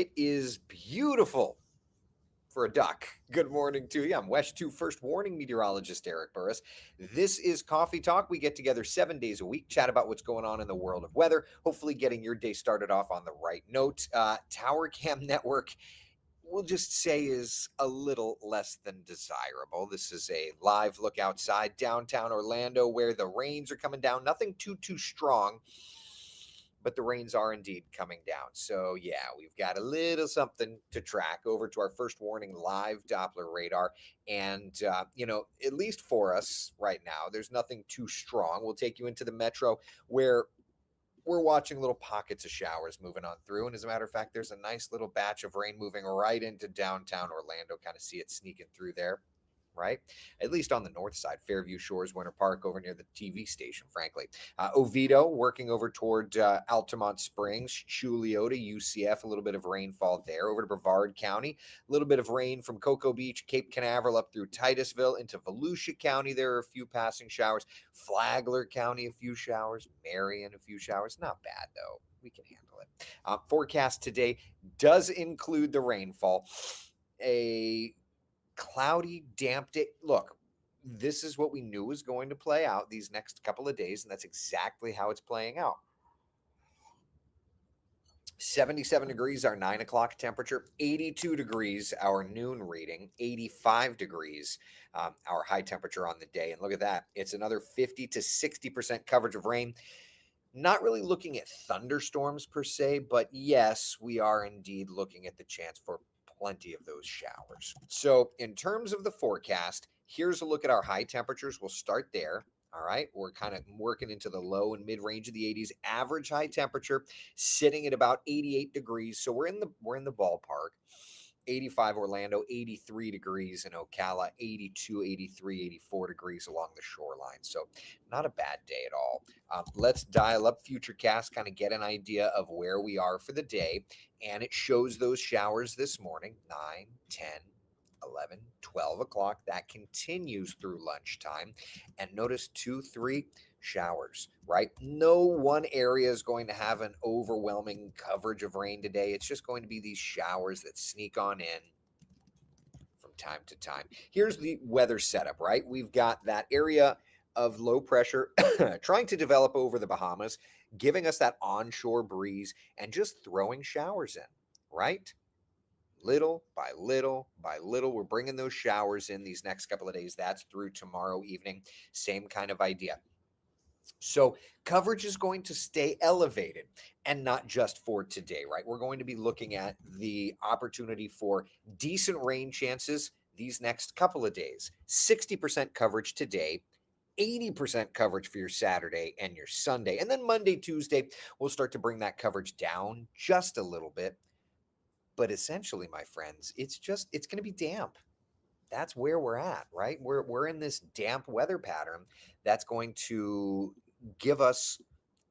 It is beautiful for a duck. Good morning to you. I'm West 2 First Warning Meteorologist Eric Burris. This is Coffee Talk. We get together 7 days a week, chat about what's going on in the world of weather, hopefully getting your day started off on the right note. Tower Cam Network, we'll just say, is a little less than desirable. This is a live look outside downtown Orlando where the rains are coming down. Nothing too strong, but the rains are indeed coming down. So yeah, we've got a little something to track over to our First Warning live Doppler radar. And, at least for us right now, there's nothing too strong. We'll take you into the metro where we're watching little pockets of showers moving on through. And as a matter of fact, there's a nice little batch of rain moving right into downtown Orlando. Kind of see it sneaking through there, right? At least on the north side, Fairview Shores, Winter Park, over near the TV station, frankly. Oviedo, working over toward Altamont Springs, Chuliote, UCF, a little bit of rainfall there. Over to Brevard County, a little bit of rain from Cocoa Beach, Cape Canaveral up through Titusville into Volusia County. There are a few passing showers. Flagler County, a few showers. Marion, a few showers. Not bad, though. We can handle it. Forecast today does include the rainfall. A cloudy, damp day. Look, this is what we knew was going to play out these next couple of days, and that's exactly how it's playing out. 77 degrees our 9 o'clock temperature, 82 degrees our noon reading, 85 degrees our high temperature on the day. And look at that. It's another 50 to 60% coverage of rain. Not really looking at thunderstorms per se, but yes, we are indeed looking at the chance for plenty of those showers. So in terms of the forecast, here's a look at our high temperatures. We'll start there. All right, we're kind of working into the low and mid range of the 80s. Average high temperature sitting at about 88 degrees. So we're in the ballpark. 85 Orlando, 83 degrees in Ocala, 82, 83, 84 degrees along the shoreline. So not a bad day at all. Let's dial up Futurecast, kind of get an idea of where we are for the day. And it shows those showers this morning, 9, 10, 11, 12 o'clock. That continues through lunchtime. And notice 2, 3 showers, right? No one area is going to have an overwhelming coverage of rain today. It's just going to be these showers that sneak on in from time to time. Here's the weather setup, right? We've got that area of low pressure trying to develop over the Bahamas, giving us that onshore breeze and just throwing showers in, right? Little by little by little, we're bringing those showers in these next couple of days. That's through tomorrow evening. Same kind of idea. So coverage is going to stay elevated, and not just for today, right? We're going to be looking at the opportunity for decent rain chances these next couple of days. 60% coverage today, 80% coverage for your Saturday and your Sunday. And then Monday, Tuesday, we'll start to bring that coverage down just a little bit. But essentially, my friends, it's going to be damp. That's where we're at, right? We're in this damp weather pattern that's going to give us,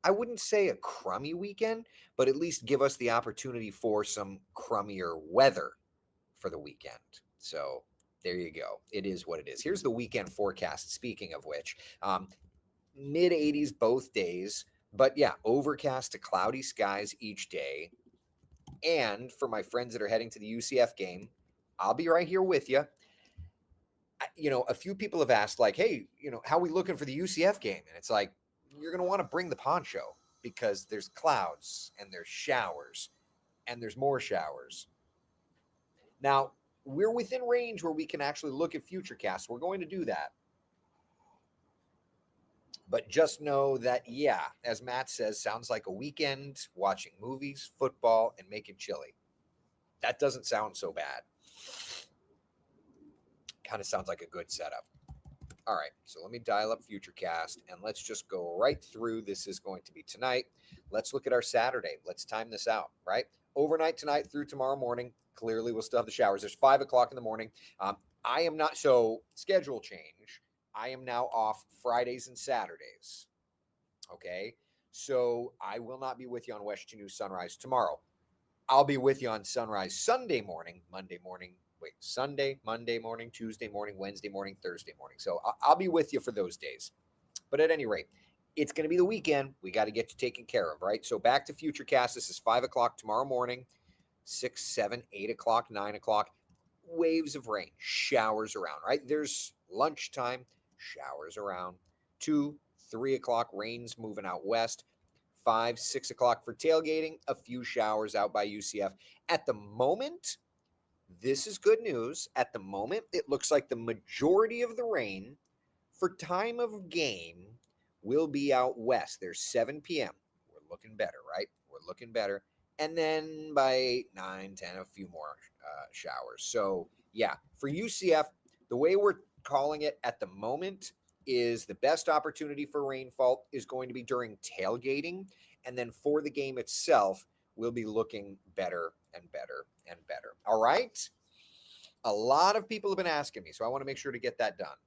I wouldn't say a crummy weekend, but at least give us the opportunity for some crummier weather for the weekend. So there you go. It is what it is. Here's the weekend forecast, speaking of which. Mid 80s both days, but yeah, overcast to cloudy skies each day. And for my friends that are heading to the UCF game, I'll be right here with you. A few people have asked, like, hey, how are we looking for the UCF game? And it's like, you're going to want to bring the poncho because there's clouds and there's showers and there's more showers. Now, we're within range where we can actually look at Futurecast. We're going to do that. But just know that, yeah, as Matt says, sounds like a weekend watching movies, football, and making chili. That doesn't sound so bad. Kind of sounds like a good setup. All right, so let me dial up Futurecast, and let's just go right through. This is going to be tonight. Let's look at our Saturday. Let's time this out, right? Overnight tonight through tomorrow morning. Clearly, we'll still have the showers. There's 5 o'clock in the morning. I am not, so schedule change. I am now off Fridays and Saturdays, okay? So I will not be with you on West 2 News Sunrise tomorrow. I'll be with you on Sunrise Sunday morning, Sunday, Monday morning, Tuesday morning, Wednesday morning, Thursday morning. So I'll be with you for those days. But at any rate, it's going to be the weekend. We got to get you taken care of, right? So back to Futurecast. This is 5 o'clock tomorrow morning. 6, 7, 8 o'clock, 9 o'clock, waves of rain, showers around, right? There's lunchtime, showers around. 2, 3 o'clock, rain's moving out west. 5, 6 o'clock for tailgating, a few showers out by UCF. At the moment, this is good news. At the moment, it looks like the majority of the rain for time of game will be out west. There's 7 p.m. We're looking better, right? We're looking better. And then by 9, 10, a few more showers. So, yeah, for UCF, the way we're calling it at the moment is the best opportunity for rainfall is going to be during tailgating. And then for the game itself, we'll be looking better and better and better. All right? A lot of people have been asking me, so I want to make sure to get that done.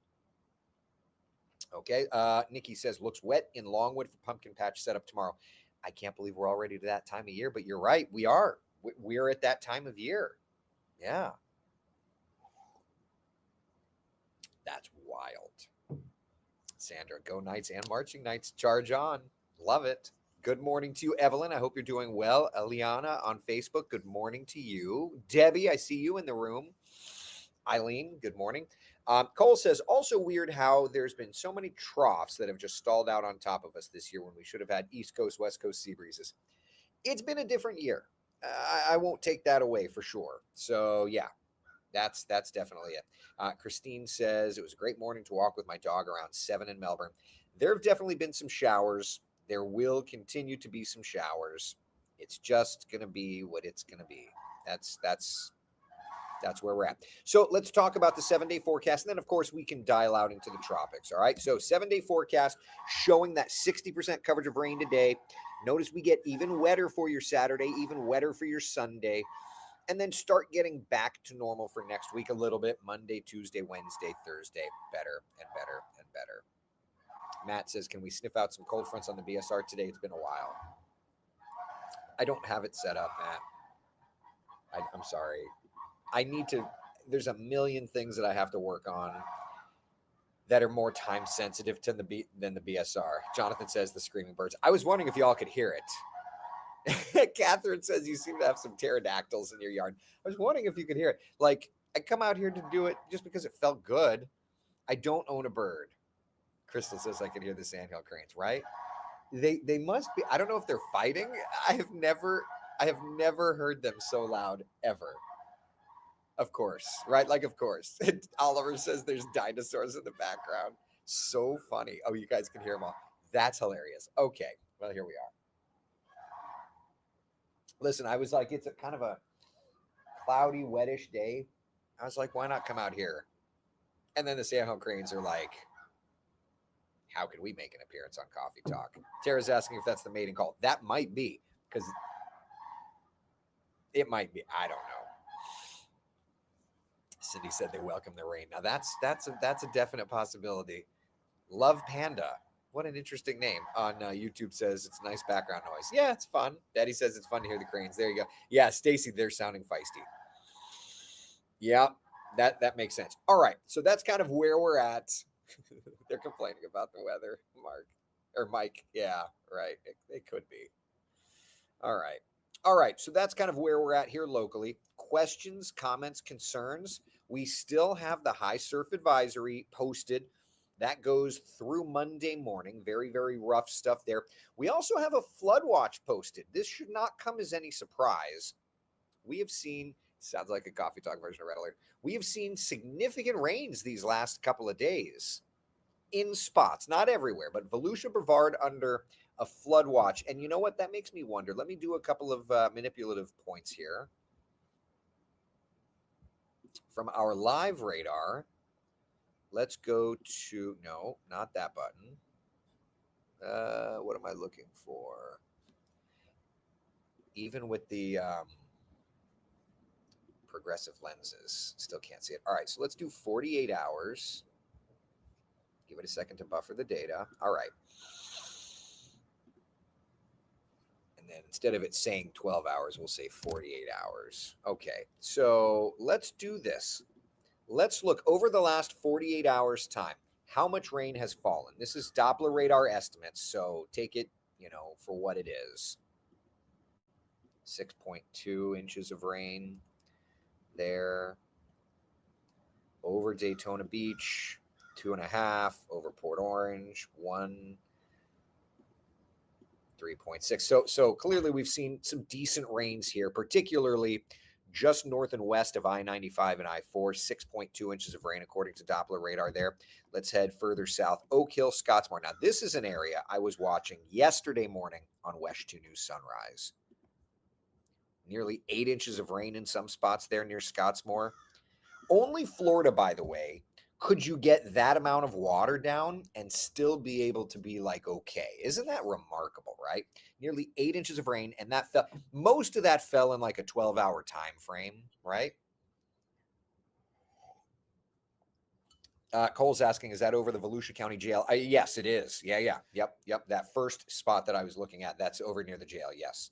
Okay. Nikki says, looks wet in Longwood for pumpkin patch setup tomorrow. I can't believe we're already to that time of year, but you're right. We are. We're at that time of year. Yeah. That's wild. Sandra, go Knights and marching Knights. Charge on. Love it. Good morning to you, Evelyn. I hope you're doing well. Eliana on Facebook, good morning to you. Debbie, I see you in the room. Eileen, good morning. Cole says, also weird how there's been so many troughs that have just stalled out on top of us this year when we should have had East Coast, West Coast sea breezes. It's been a different year. I won't take that away for sure. So, yeah, that's definitely it. Christine says, it was a great morning to walk with my dog around 7 in Melbourne. There have definitely been some showers. There will continue to be some showers. It's just going to be what it's going to be. That's where we're at. So let's talk about the 7-day forecast. And then, of course, we can dial out into the tropics. All right. So 7-day forecast showing that 60% coverage of rain today. Notice we get even wetter for your Saturday, even wetter for your Sunday. And then start getting back to normal for next week a little bit. Monday, Tuesday, Wednesday, Thursday. Better and better and better. Matt says, can we sniff out some cold fronts on the BSR today? It's been a while. I don't have it set up, Matt. I'm sorry. I need to, there's a million things that I have to work on that are more time sensitive than the BSR. Jonathan says the screaming birds. I was wondering if y'all could hear it. Catherine says you seem to have some pterodactyls in your yard. I was wondering if you could hear it. Like, I come out here to do it just because it felt good. I don't own a bird. Crystal says I can hear the sandhill cranes, right? They must be. I don't know if they're fighting. I have never heard them so loud ever. Of course, right? Like, of course. Oliver says there's dinosaurs in the background. So funny. Oh, you guys can hear them all. That's hilarious. Okay, well, here we are. Listen, I was like, it's a kind of a cloudy, wettish day. I was like, why not come out here? And then the sandhill cranes are like, how could we make an appearance on Coffee Talk? Tara's asking if that's the mating call. That might be, because it might be. I don't know. Cindy said they welcome the rain. Now that's a definite possibility. Love Panda. What an interesting name. On YouTube says it's nice background noise. Yeah, it's fun. Daddy says it's fun to hear the cranes. There you go. Yeah, Stacy, they're sounding feisty. Yeah, that makes sense. All right, so that's kind of where we're at. They're complaining about the weather, Mike. Yeah, right. It could be. All right. So that's kind of where we're at here locally. Questions, comments, concerns. We still have the high surf advisory posted. That goes through Monday morning. Very, very rough stuff there. We also have a flood watch posted. This should not come as any surprise. We have seen, sounds like a Coffee Talk version of Red Alert. We have seen significant rains these last couple of days in spots, not everywhere, but Volusia Brevard under a flood watch. And you know what? That makes me wonder. Let me do a couple of manipulative points here. From our live radar, let's go to, no, not that button. What am I looking for? Even with the progressive lenses, still can't see it. All right, so let's do 48 hours. Give it a second to buffer the data. All right. And then instead of it saying 12 hours, we'll say 48 hours. Okay, so let's do this. Let's look over the last 48 hours time. How much rain has fallen? This is Doppler radar estimates, so take it, for what it is. 6.2 inches of rain there. Over Daytona Beach, 2.5. Over Port Orange, 1. 3.6. So clearly we've seen some decent rains here, particularly just north and west of I-95 and I-4, 6.2 inches of rain according to Doppler radar there. Let's head further south. Oak Hill, Scottsmore. Now, this is an area I was watching yesterday morning on West 2 News Sunrise. Nearly 8 inches of rain in some spots there near Scottsmore. Only Florida, by the way, could you get that amount of water down and still be able to be like, okay? Isn't that remarkable, right? Nearly 8 inches of rain, and that fell. Most of that fell in like a 12-hour time frame, right? Cole's asking, is that over the Volusia County Jail? Yes, it is. Yeah. Yep. That first spot that I was looking at, that's over near the jail, yes.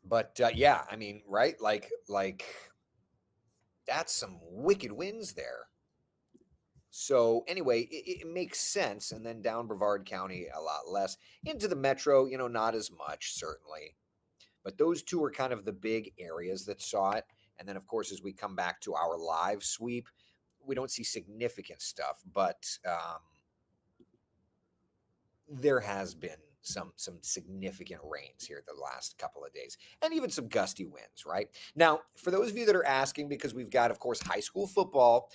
But yeah, I mean, right? Like that's some wicked winds there. So anyway, it makes sense. And then down Brevard County, a lot less. Into the metro, not as much, certainly. But those two are kind of the big areas that saw it. And then, of course, as we come back to our live sweep, we don't see significant stuff, but there has been some significant rains here the last couple of days, and even some gusty winds, right? Now, for those of you that are asking, because we've got, of course, high school football,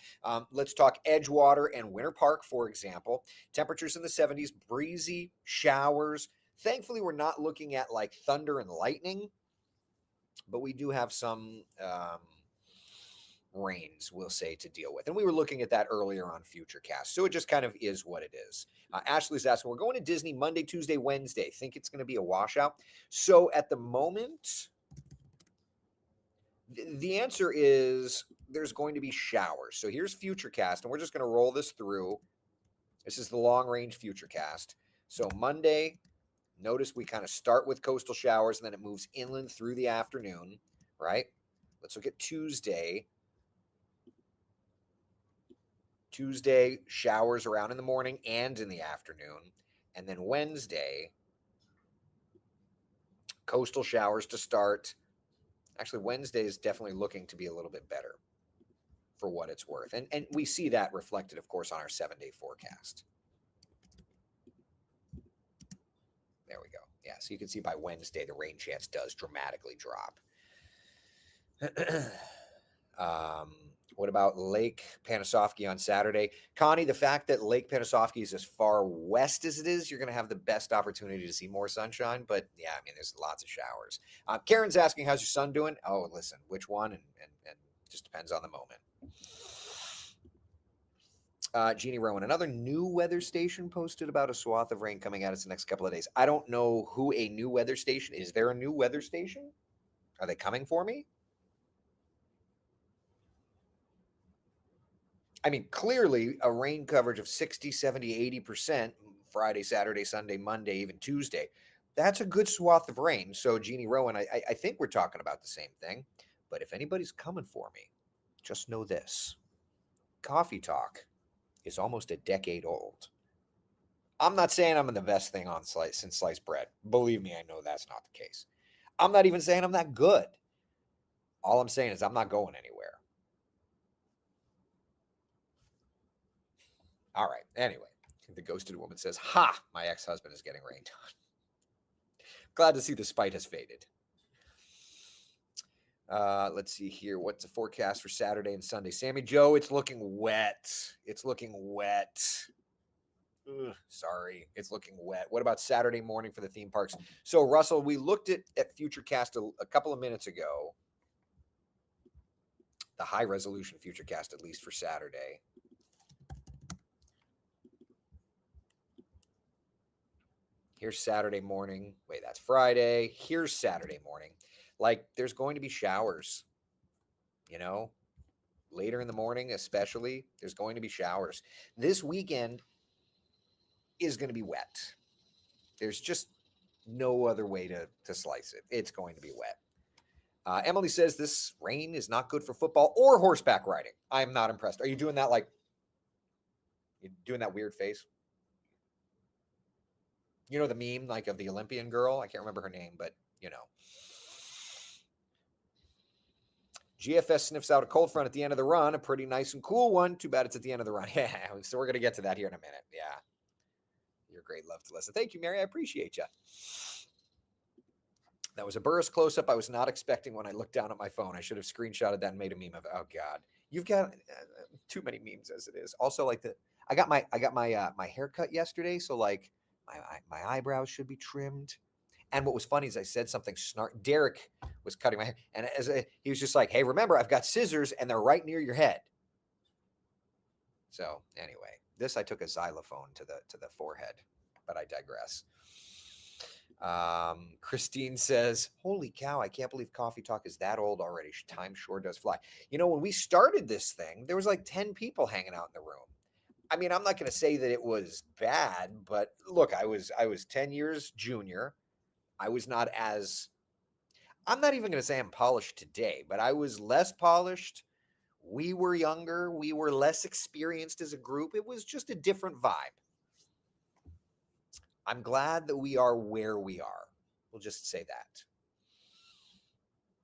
let's talk Edgewater and Winter Park, for example. Temperatures in the 70s, breezy, showers. Thankfully, we're not looking at like thunder and lightning, but we do have some rains, we'll say, to deal with. And we were looking at that earlier on Futurecast. So it just kind of is what it is. Ashley's asking, we're going to Disney Monday, Tuesday, Wednesday. Think it's going to be a washout? So at the moment, the answer is there's going to be showers. So here's Futurecast, and we're just going to roll this through. This is the long range Futurecast. So Monday, notice we kind of start with coastal showers, and then it moves inland through the afternoon, right? Let's look at Tuesday. Tuesday, showers around in the morning and in the afternoon. And then Wednesday, coastal showers to start. Actually, Wednesday is definitely looking to be a little bit better for what it's worth. And we see that reflected, of course, on our 7-day forecast. There we go. Yeah, so you can see by Wednesday, the rain chance does dramatically drop. What about Lake Panasoffkee on Saturday? Connie, the fact that Lake Panasoffkee is as far west as it is, you're going to have the best opportunity to see more sunshine. But yeah, I mean, there's lots of showers. Karen's asking, how's your son doing? Oh, listen, which one? And just depends on the moment. Jeannie Rowan, another new weather station posted about a swath of rain coming at us the next couple of days. I don't know who a new weather station is. There a new weather station? Are they coming for me? I mean, clearly a rain coverage of 60, 70, 80% Friday, Saturday, Sunday, Monday, even Tuesday. That's a good swath of rain. So, Jeannie Rowan, I think we're talking about the same thing. But if anybody's coming for me, just know this. Coffee Talk is almost a decade old. I'm not saying I'm the best thing on since sliced bread. Believe me, I know that's not the case. I'm not even saying I'm that good. All I'm saying is I'm not going anywhere. All right. Anyway, the ghosted woman says, ha, my ex-husband is getting rained on. Glad to see the spite has faded. Let's see here. What's the forecast for Saturday and Sunday? Sammy Joe, it's looking wet. It's looking wet. Ugh, sorry, it's looking wet. What about Saturday morning for the theme parks? So, Russell, we looked at Futurecast a couple of minutes ago. The high resolution Futurecast, at least for Saturday. Here's Saturday morning. Wait, that's Friday. Here's Saturday morning. Like, there's going to be showers, later in the morning, especially. There's going to be showers. This weekend is going to be wet. There's just no other way to slice it. It's going to be wet. Emily says this rain is not good for football or horseback riding. I'm not impressed. Are you doing that you're doing that weird face? You know the meme like of the Olympian girl? I can't remember her name, but you know. GFS sniffs out a cold front at the end of the run, a pretty nice and cool one. Too bad it's at the end of the run. Yeah, so we're going to get to that here in a minute. Yeah. You're great. Love to listen. Thank you, Mary. I appreciate you. That was a Burris close-up I was not expecting when I looked down at my phone. I should have screenshotted that and made a meme of it. Oh, God. You've got too many memes as it is. Also, like I got my haircut yesterday, so like my eyebrows should be trimmed. And what was funny is I said something snark. Derek was cutting my hair, and he was just like, "Hey, remember, I've got scissors, and they're right near your head." So anyway, this I took a xylophone to the forehead, but I digress. Christine says, "Holy cow! I can't believe Coffee Talk is that old already. Time sure does fly." You know, when we started this thing, there was like 10 people hanging out in the room. I mean, I'm not going to say that it was bad, but look, I was 10 years junior. I was not as, I'm not even going to say I'm polished today, but I was less polished. We were younger. We were less experienced as a group. It was just a different vibe. I'm glad that we are where we are. We'll just say that.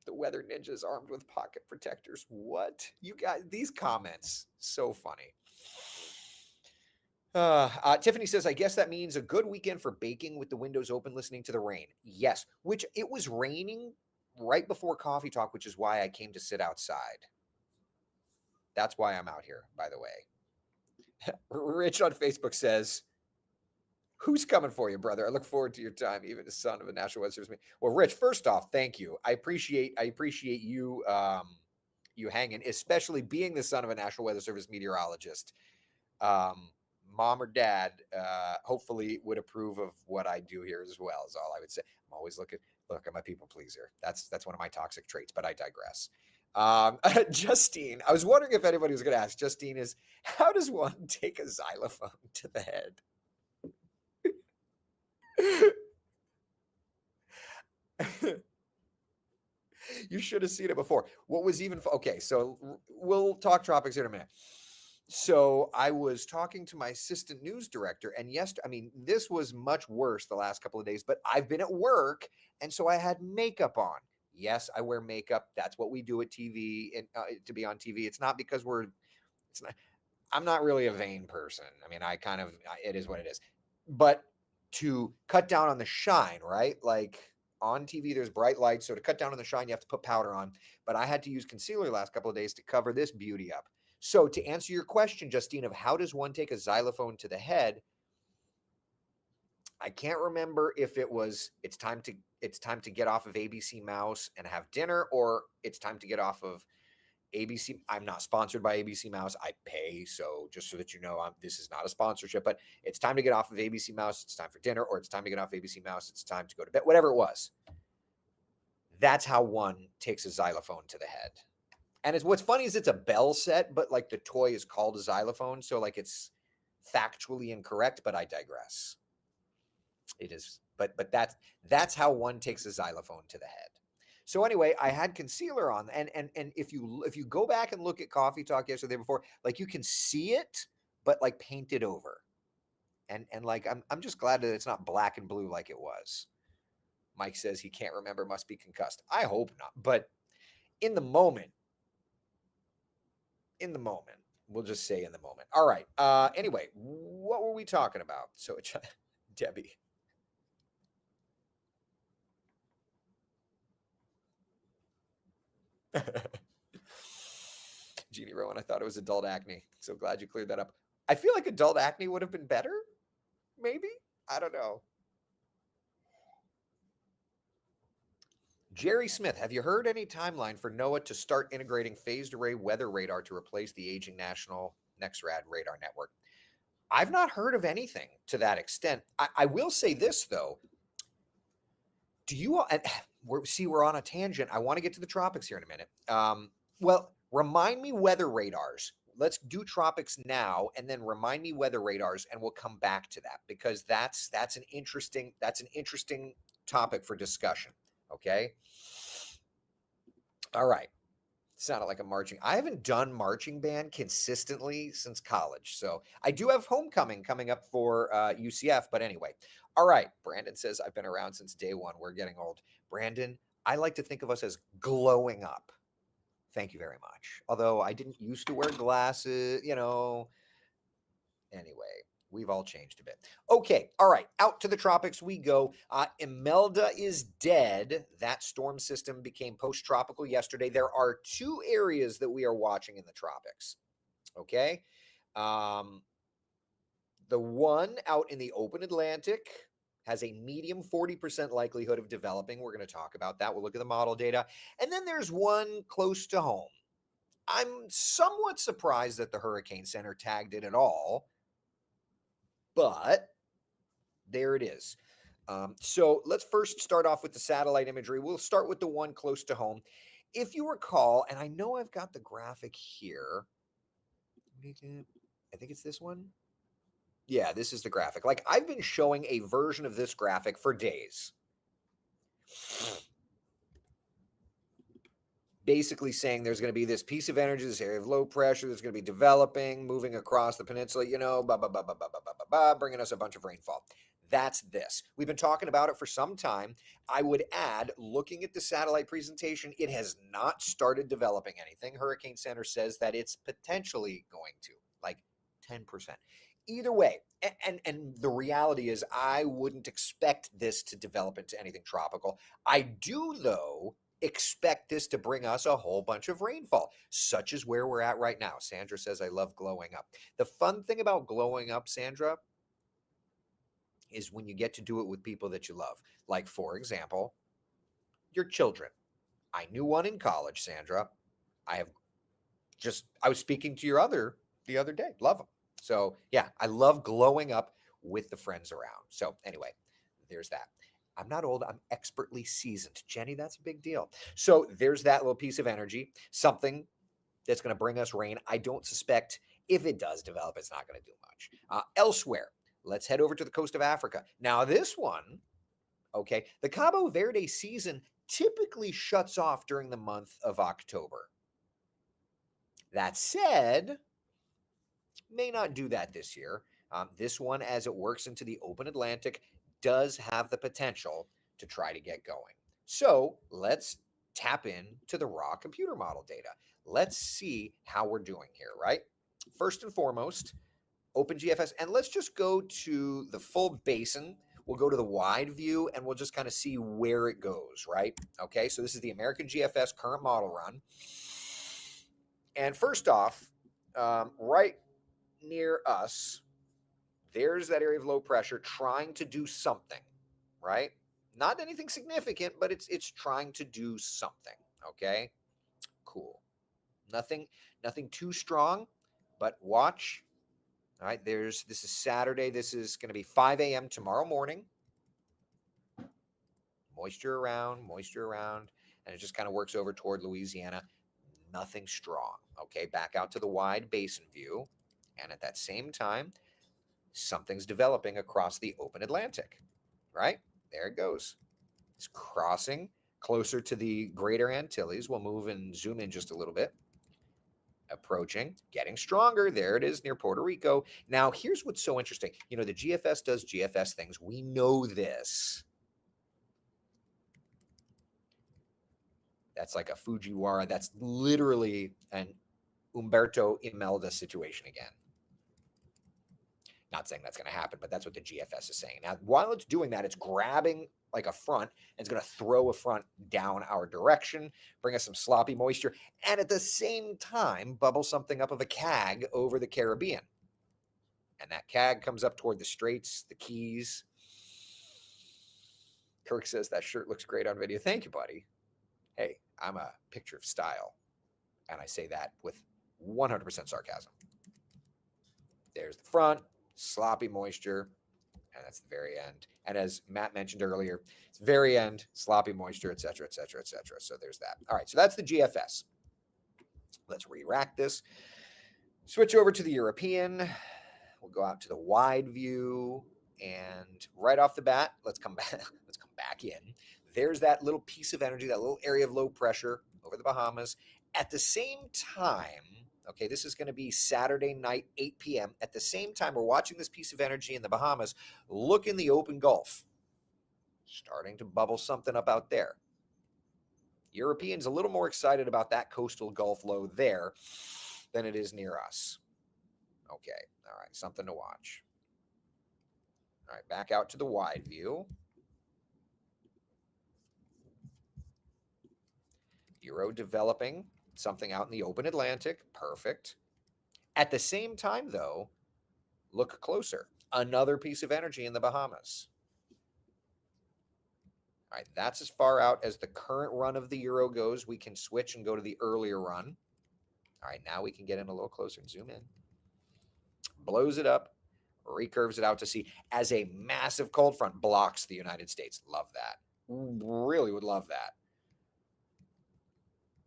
The weather ninjas armed with pocket protectors. What? You guys, these comments, so funny. Tiffany says, I guess that means a good weekend for baking with the windows open, listening to the rain. Yes, which it was raining right before Coffee Talk, which is why I came to sit outside. That's why I'm out here, by the way. Rich on Facebook says, who's coming for you, brother? I look forward to your time, even the son of a National Weather Service. Well, Rich, first off, thank you. I appreciate you you hanging, especially being the son of a National Weather Service meteorologist. Mom or dad hopefully would approve of what I do here as well, is all I would say. I'm always look at my people pleaser. That's one of my toxic traits, but I digress. Justine, I was wondering if anybody was going to ask. Justine is, how does one take a xylophone to the head? You should have seen it before. What was even okay? So we'll talk tropics here in a minute. So I was talking to my assistant news director, and yes, I mean, this was much worse the last couple of days, but I've been at work, and so I had makeup on. Yes, I wear makeup. That's what we do at TV and to be on TV. It's not because it's not, I'm not really a vain person. I mean, it is what it is. But to cut down on the shine, right? Like on TV, there's bright lights. So to cut down on the shine, you have to put powder on. But I had to use concealer last couple of days to cover this beauty up. So to answer your question, Justine, of how does one take a xylophone to the head? I can't remember if it was it's time to get off of ABC Mouse and have dinner, or it's time to get off of ABC. I'm not sponsored by ABC Mouse. I pay, so just so that you know, this is not a sponsorship, but it's time to get off of ABC Mouse. It's time for dinner, or it's time to get off ABC Mouse. It's time to go to bed, whatever it was. That's how one takes a xylophone to the head. And what's funny is it's a bell set, but like the toy is called a xylophone. So like it's factually incorrect, but I digress. It is, but that's how one takes a xylophone to the head. So anyway, I had concealer on, and if you go back and look at Coffee Talk yesterday before, like you can see it, but like painted over. And like I'm just glad that it's not black and blue like it was. Mike says he can't remember, must be concussed. I hope not, but in the moment, we'll just say in the moment. All right. Anyway, what were we talking about? So Debbie. Jeannie Rowan, I thought it was adult acne. So glad you cleared that up. I feel like adult acne would have been better. Maybe. I don't know. Jerry Smith, have you heard any timeline for NOAA to start integrating phased array weather radar to replace the aging national NEXRAD radar network? I've not heard of anything to that extent. I will say this, though. Do you, we're on a tangent. I want to get to the tropics here in a minute. Well, remind me weather radars. Let's do tropics now, and then remind me weather radars, and we'll come back to that, because that's an interesting topic for discussion. Okay. All right. Sounded like a marching. I haven't done marching band consistently since college. So I do have homecoming coming up for UCF. But anyway, all right. Brandon says, I've been around since day one. We're getting old. Brandon, I like to think of us as glowing up. Thank you very much. Although I didn't used to wear glasses, Anyway, we've all changed a bit. Okay, all right, out to the tropics we go. Imelda is dead. That storm system became post-tropical yesterday. There are two areas that we are watching in the tropics. Okay, um, the one out in the open Atlantic has a medium 40% likelihood of developing. We're going to talk about that. We'll look at the model data. And then there's one close to home. I'm somewhat surprised that the Hurricane Center tagged it at all, but there it is. So let's first start off with the satellite imagery. We'll start with the one close to home. If you recall, and I know I've got the graphic here. I think it's this one. Yeah, this is the graphic. Like, I've been showing a version of this graphic for days. Basically saying there's going to be this piece of energy, this area of low pressure that's going to be developing, moving across the peninsula, bringing us a bunch of rainfall. That's this. We've been talking about it for some time. I would add, looking at the satellite presentation, it has not started developing anything. Hurricane Center says that it's potentially going to, like 10%. Either way, and the reality is I wouldn't expect this to develop into anything tropical. I do, though, expect this to bring us a whole bunch of rainfall, such as where we're at right now. Sandra says, I love glowing up. The fun thing about glowing up, Sandra, is when you get to do it with people that you love. Like, for example, your children. I knew one in college, Sandra. I was speaking to the other day. Love them. So yeah, I love glowing up with the friends around. So anyway, there's that. I'm not old. I'm expertly seasoned. Jenny, that's a big deal. So there's that little piece of energy, something that's going to bring us rain. I don't suspect if it does develop, it's not going to do much. Elsewhere, let's head over to the coast of Africa. Now, this one, okay, the Cabo Verde season typically shuts off during the month of October. That said, may not do that this year. This one, as it works into the open Atlantic, does have the potential to try to get going. So let's tap into the raw computer model data. Let's see how we're doing here, right? First and foremost, OpenGFS, and let's just go to the full basin. We'll go to the wide view and we'll just kind of see where it goes, right? Okay, so this is the American GFS current model run. And first off, right near us, there's that area of low pressure trying to do something, right? Not anything significant, but it's trying to do something. Okay, cool. Nothing too strong, but watch. All right, this is Saturday. This is going to be 5 a.m. tomorrow morning. Moisture around, and it just kind of works over toward Louisiana. Nothing strong. Okay, back out to the wide basin view, and at that same time, something's developing across the open Atlantic, right? There it goes. It's crossing closer to the Greater Antilles. We'll move and zoom in just a little bit. Approaching, getting stronger. There it is near Puerto Rico. Now, here's what's so interesting. You know, the GFS does GFS things. We know this. That's like a Fujiwara. That's literally an Umberto Imelda situation again. Not saying that's going to happen, but that's what the GFS is saying. Now, while it's doing that, it's grabbing like a front and it's going to throw a front down our direction, bring us some sloppy moisture, and at the same time, bubble something up of a CAG over the Caribbean. And that CAG comes up toward the Straits, the Keys. Kirk says that shirt looks great on video. Thank you, buddy. Hey, I'm a picture of style. And I say that with 100% sarcasm. There's the front. Sloppy moisture, and that's the very end. And as Matt mentioned earlier, it's very end, sloppy moisture, et cetera, et cetera, et cetera. So there's that. All right, so that's the GFS. Let's re-rack this. Switch over to the European. We'll go out to the wide view, and right off the bat, let's come back. Let's come back in. There's that little piece of energy, that little area of low pressure over the Bahamas. At the same time, okay, this is going to be Saturday night, 8 p.m. At the same time, we're watching this piece of energy in the Bahamas. Look in the open Gulf. Starting to bubble something up out there. Europeans a little more excited about that coastal Gulf low there than it is near us. Okay, all right, something to watch. All right, back out to the wide view. Euro developing something out in the open Atlantic. Perfect. At the same time, though, look closer. Another piece of energy in the Bahamas. All right, that's as far out as the current run of the euro goes. We can switch and go to the earlier run. All right, now we can get in a little closer and zoom in. Blows it up, recurves it out to sea as a massive cold front blocks the United States. Love that. Really would love that.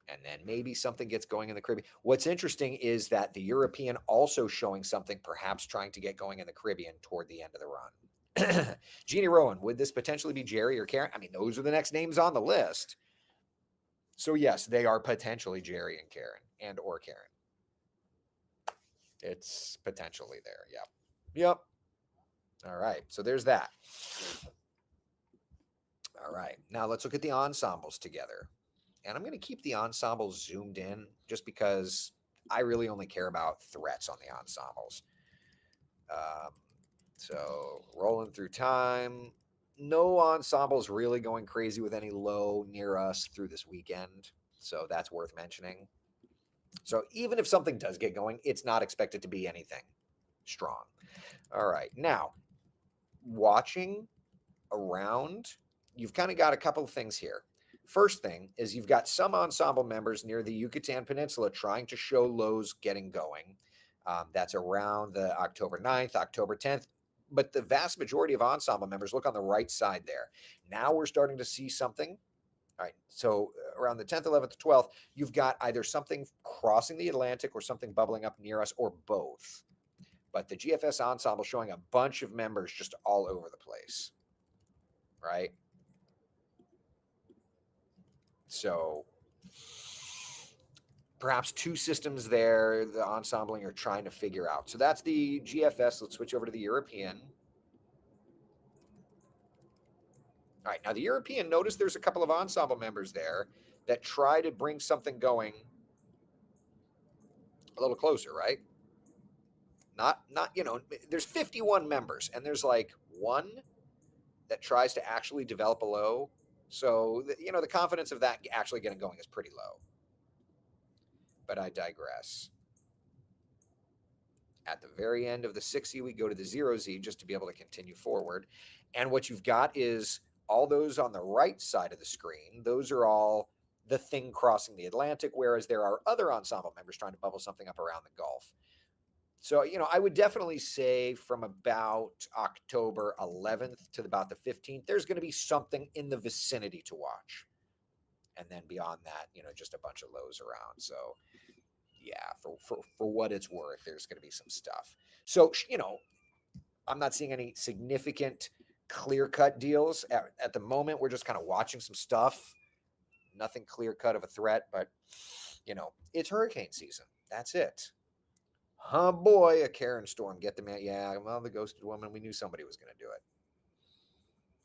And then maybe something gets going in the Caribbean. What's interesting is that the European also showing something, perhaps trying to get going in the Caribbean toward the end of the run. Jeannie Rowan, would this potentially be Jerry or Karen? I mean, those are the next names on the list. So yes, they are potentially Jerry and Karen and or Karen. It's potentially there. Yep. Yep. All right. So there's that. All right. Now let's look at the ensembles together. And I'm going to keep the ensembles zoomed in just because I really only care about threats on the ensembles. So rolling through time. No ensembles really going crazy with any low near us through this weekend. So that's worth mentioning. So even if something does get going, it's not expected to be anything strong. All right. Now, watching around, you've kind of got a couple of things here. First thing is you've got some ensemble members near the Yucatan Peninsula trying to show lows getting going. That's around the October 9th, October 10th. But the vast majority of ensemble members look on the right side there. Now we're starting to see something. All right, so around the 10th, 11th, 12th, you've got either something crossing the Atlantic or something bubbling up near us or both. But the GFS ensemble showing a bunch of members just all over the place, right? So perhaps two systems there, the ensembling are trying to figure out. So that's the GFS. Let's switch over to the European. All right, now the European, notice there's a couple of ensemble members there that try to bring something going a little closer, right? Not, there's 51 members and there's like one that tries to actually develop a low. So, the confidence of that actually getting going is pretty low. But I digress. At the very end of the 6Z, we go to the 0Z just to be able to continue forward. And what you've got is all those on the right side of the screen. Those are all the thing crossing the Atlantic, whereas there are other ensemble members trying to bubble something up around the Gulf. So, I would definitely say from about October 11th to about the 15th, there's going to be something in the vicinity to watch. And then beyond that, just a bunch of lows around. So, yeah, for what it's worth, there's going to be some stuff. So, I'm not seeing any significant clear-cut deals. At the moment, we're just kind of watching some stuff. Nothing clear-cut of a threat, but, it's hurricane season. That's it. Oh boy, a Karen storm. Get the man. Yeah, well, the ghosted woman. We knew somebody was going to do it.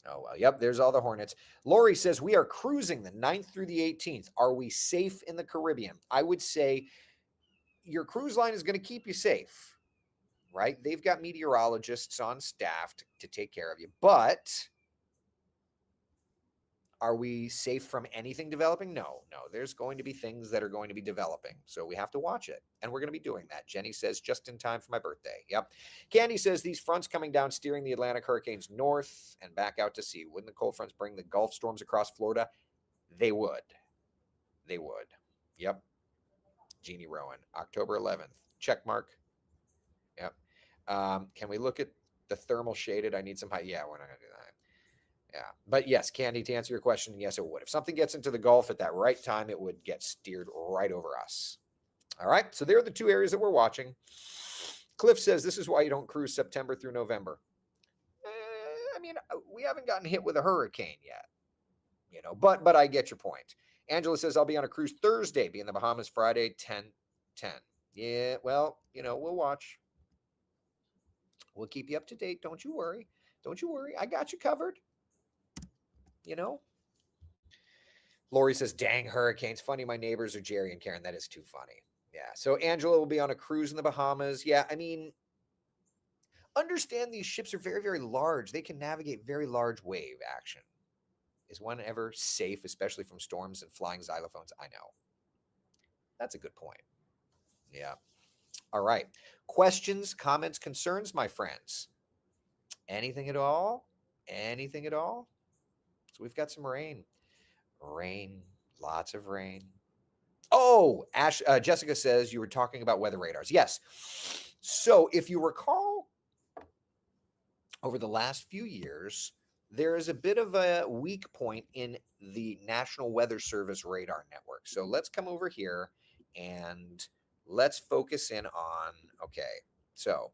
Oh, well, yep, there's all the Hornets. Lori says, we are cruising the 9th through the 18th. Are we safe in the Caribbean? I would say your cruise line is going to keep you safe, right? They've got meteorologists on staff to take care of you. But are we safe from anything developing? No. There's going to be things that are going to be developing. So we have to watch it. And we're going to be doing that. Jenny says, just in time for my birthday. Yep. Candy says, these fronts coming down, steering the Atlantic hurricanes north and back out to sea. Wouldn't the cold fronts bring the Gulf storms across Florida? They would. They would. Yep. Jeannie Rowan, October 11th. Check mark. Yep. Can we look at the thermal shaded? I need some high. Yeah, we're not going to do that. Yeah. But yes, Candy, to answer your question, yes, it would. If something gets into the Gulf at that right time, it would get steered right over us. All right. So there are the two areas that we're watching. Cliff says this is why you don't cruise September through November. I mean, we haven't gotten hit with a hurricane yet, but I get your point. Angela says, I'll be on a cruise Thursday, be in the Bahamas Friday, 10/10. Yeah, well, we'll watch. We'll keep you up to date. Don't you worry. Don't you worry. I got you covered. You know? Lori says, dang hurricanes. Funny, my neighbors are Jerry and Karen. That is too funny. Yeah. So Angela will be on a cruise in the Bahamas. Yeah, I mean, understand these ships are very, very large. They can navigate very large wave action. Is one ever safe, especially from storms and flying xylophones? I know. That's a good point. Yeah. All right. Questions, comments, concerns, my friends? Anything at all? Anything at all? So we've got some rain. Rain, lots of rain. Oh, Jessica says you were talking about weather radars. Yes. So if you recall, over the last few years, there is a bit of a weak point in the National Weather Service radar network. So let's come over here and let's focus in on, okay, so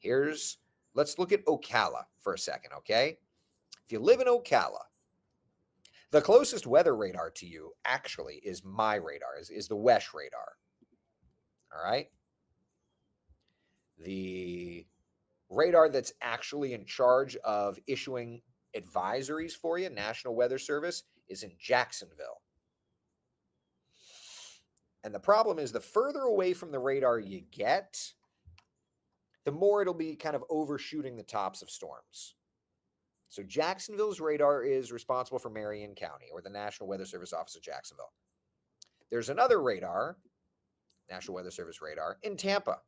let's look at Ocala for a second, okay? If you live in Ocala, the closest weather radar to you actually is my radar, is the WESH radar. All right. The radar that's actually in charge of issuing advisories for you, National Weather Service, is in Jacksonville. And the problem is the further away from the radar you get, the more it'll be kind of overshooting the tops of storms. So Jacksonville's radar is responsible for Marion County, or the National Weather Service office of Jacksonville. There's another radar, National Weather Service radar, in Tampa.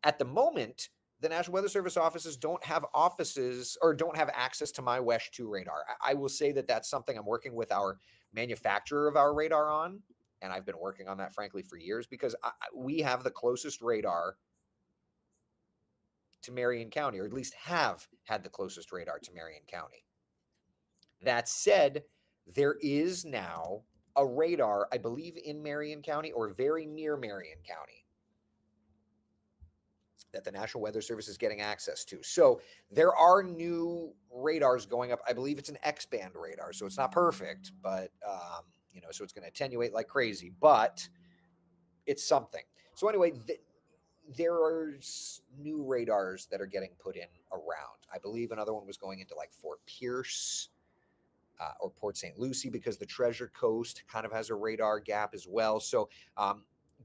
At the moment, the National Weather Service offices don't have offices or don't have access to my WESH 2 radar. I will say that that's something I'm working with our manufacturer of our radar on, and I've been working on that, frankly, for years, because we have the closest radar to Marion County, or at least have had the closest radar to Marion County. That said, there is now a radar, I believe, in Marion County or very near Marion County that the National Weather Service is getting access to. So there are new radars going up. I believe it's an X-band radar, so it's not perfect, but so it's going to attenuate like crazy, but it's something. So anyway, there are new radars that are getting put in around. I believe another one was going into like Fort Pierce or Port St. Lucie, because the Treasure Coast kind of has a radar gap as well. So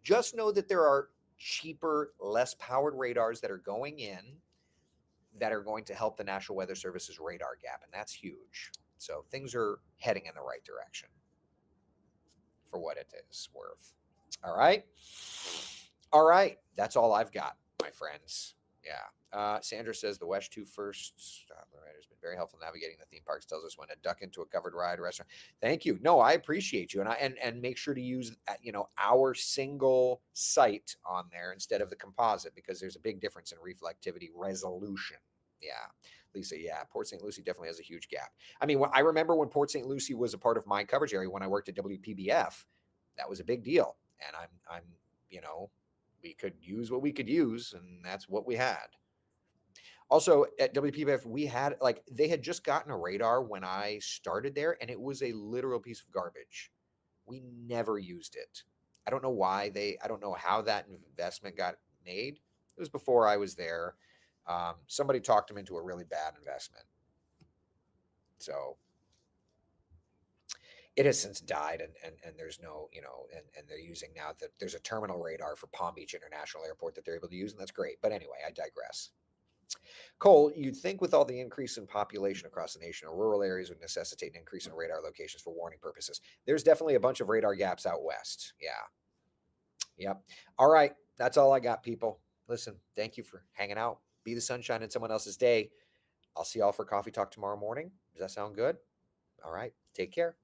just know that there are cheaper, less powered radars that are going in that are going to help the National Weather Service's radar gap, and that's huge. So things are heading in the right direction for what it is worth. All right. All right. That's all I've got, my friends. Yeah. Sandra says the WESH 2 first rider has been very helpful navigating the theme parks. Tells us when to duck into a covered ride restaurant. Thank you. No, I appreciate you, and make sure to use our single site on there instead of the composite, because there's a big difference in reflectivity resolution. Yeah, Lisa. Yeah, Port St. Lucie definitely has a huge gap. I mean, I remember when Port St. Lucie was a part of my coverage area when I worked at WPBF. That was a big deal, and I'm we could use what we could use, and that's what we had. Also, at WPBF, they had just gotten a radar when I started there, and it was a literal piece of garbage. We never used it. I don't know why I don't know how that investment got made. It was before I was there. Somebody talked them into a really bad investment. So it has since died, and there's no, and they're using now that there's a terminal radar for Palm Beach International Airport that they're able to use, and that's great. But anyway, I digress. Cole, you'd think with all the increase in population across the nation, rural areas would necessitate an increase in radar locations for warning purposes. There's definitely a bunch of radar gaps out west. Yeah. Yep. All right. That's all I got, people. Listen, thank you for hanging out. Be the sunshine in someone else's day. I'll see y'all for coffee talk tomorrow morning. Does that sound good? All right. Take care.